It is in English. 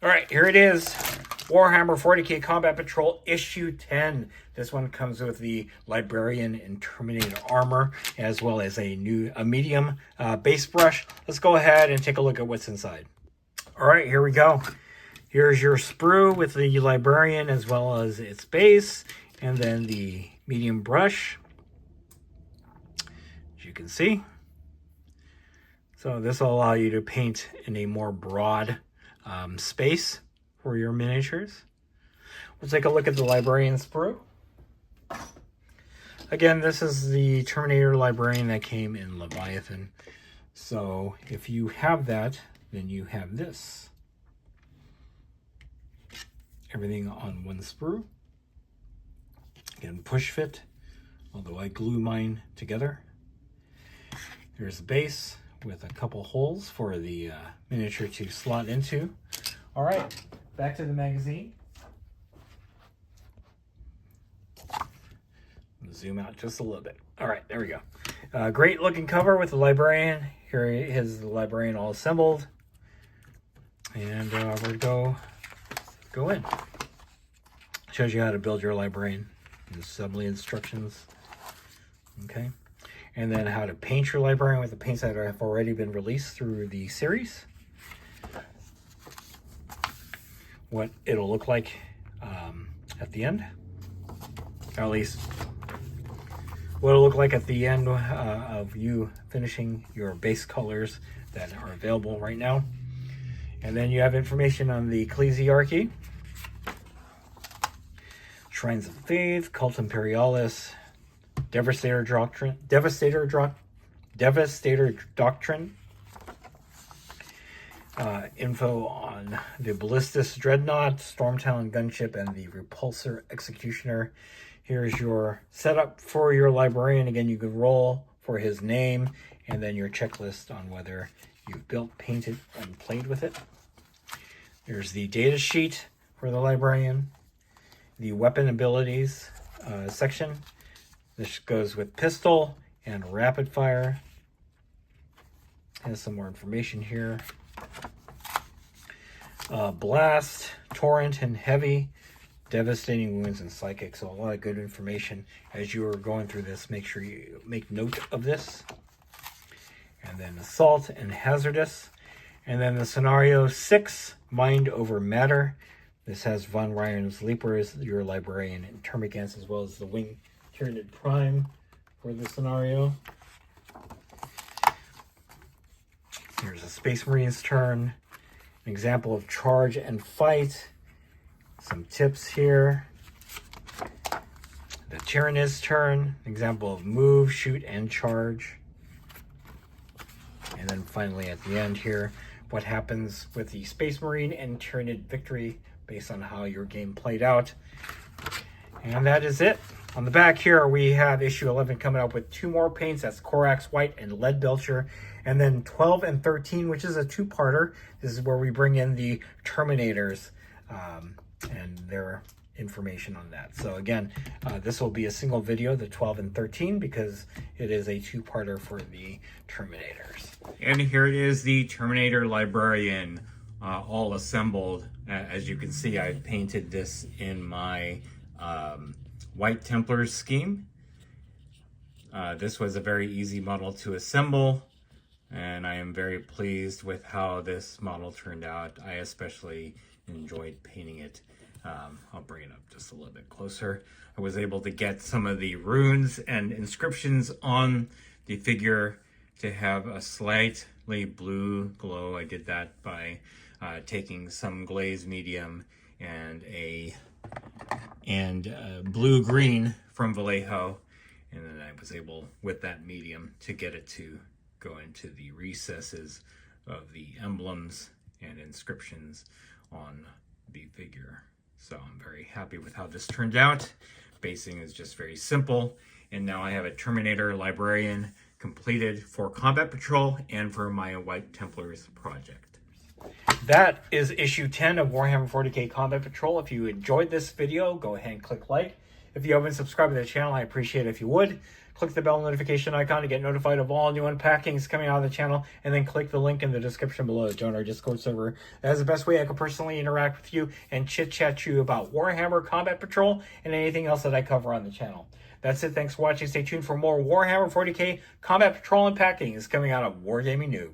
All right, here it is. Warhammer 40K Combat Patrol Issue 10. This one comes with the Librarian and Terminator armor, as well as a medium base brush. Let's go ahead and take a look at what's inside. All right, here we go. Here's your sprue with the Librarian as well as its base, and then the medium brush, as you can see. So this will allow you to paint in a more broad space for your miniatures. We'll take a look at the Librarian sprue. Again, this is the Terminator Librarian that came in Leviathan. So if you have that, then you have this. Everything on one sprue. Again, push fit, although I glue mine together. Here's the base with a couple holes for the miniature to slot into. All right, back to the magazine. Zoom out just a little bit. All right, there we go. Great looking cover with the Librarian. Here is the Librarian all assembled. And we're going to go in. Shows you how to build your Librarian. Assembly instructions. Okay. And then how to paint your Librarian with the paints that have already been released through the series. What it'll look like at the end. Or at least what it'll look like at the end of you finishing your base colors that are available right now. And then you have information on the Ecclesiarchy, Shrines of Faith, Cult Imperialis, Devastator Doctrine, info on the Ballistus Dreadnought, Stormtown Gunship, and the Repulsor Executioner. Here's your setup for your Librarian. Again, you can roll for his name, and then your checklist on whether you've built, painted, and played with it. There's the data sheet for the Librarian, the weapon abilities section. This goes with pistol and rapid fire. Has some more information here. Blast, torrent, and heavy, devastating wounds, and psychic. So a lot of good information as you are going through this. Make sure you make note of this. And then assault and hazardous. And then the scenario 6, mind over matter. This has Von Ryan's Leapers, your Librarian, and Termagants, as well as the Wing Tyranid Prime for the scenario. Here's a Space Marine's turn. An example of charge and fight. Some tips here. The Tyrannid's turn. Example of move, shoot, and charge. And then finally at the end here, what happens with the Space Marine and Tyrannid victory based on how your game played out. And that is it. On the back here, we have issue 11 coming up with 2 more paints. That's Corax White and Lead Belcher. And then 12 and 13, which is a 2-parter. This is where we bring in the Terminators and their information on that. So again, this will be a single video, the 12 and 13, because it is a 2-parter for the Terminators. And here it is, the Terminator Librarian, all assembled. As you can see, I painted this in my White Templars scheme. This was a very easy model to assemble, and I am very pleased with how this model turned out. I especially enjoyed painting it. I'll bring it up just a little bit closer. I was able to get some of the runes and inscriptions on the figure to have a slightly blue glow. I did that by taking some glaze medium and blue-green from Vallejo, and then I was able, with that medium, to get it to go into the recesses of the emblems and inscriptions on the figure. So I'm very happy with how this turned out. Basing is just very simple, and now I have a Terminator Librarian completed for Combat Patrol and for my White Templars project. That is issue 10 of Warhammer 40K Combat Patrol. If you enjoyed this video, go ahead and click like. If you haven't subscribed to the channel, I appreciate it if you would. Click the bell notification icon to get notified of all new unpackings coming out of the channel, and then click the link in the description below to join our Discord server. That is the best way I can personally interact with you and chit-chat to you about Warhammer Combat Patrol and anything else that I cover on the channel. That's it. Thanks for watching. Stay tuned for more Warhammer 40K Combat Patrol unpackings coming out of Wargaming Noob.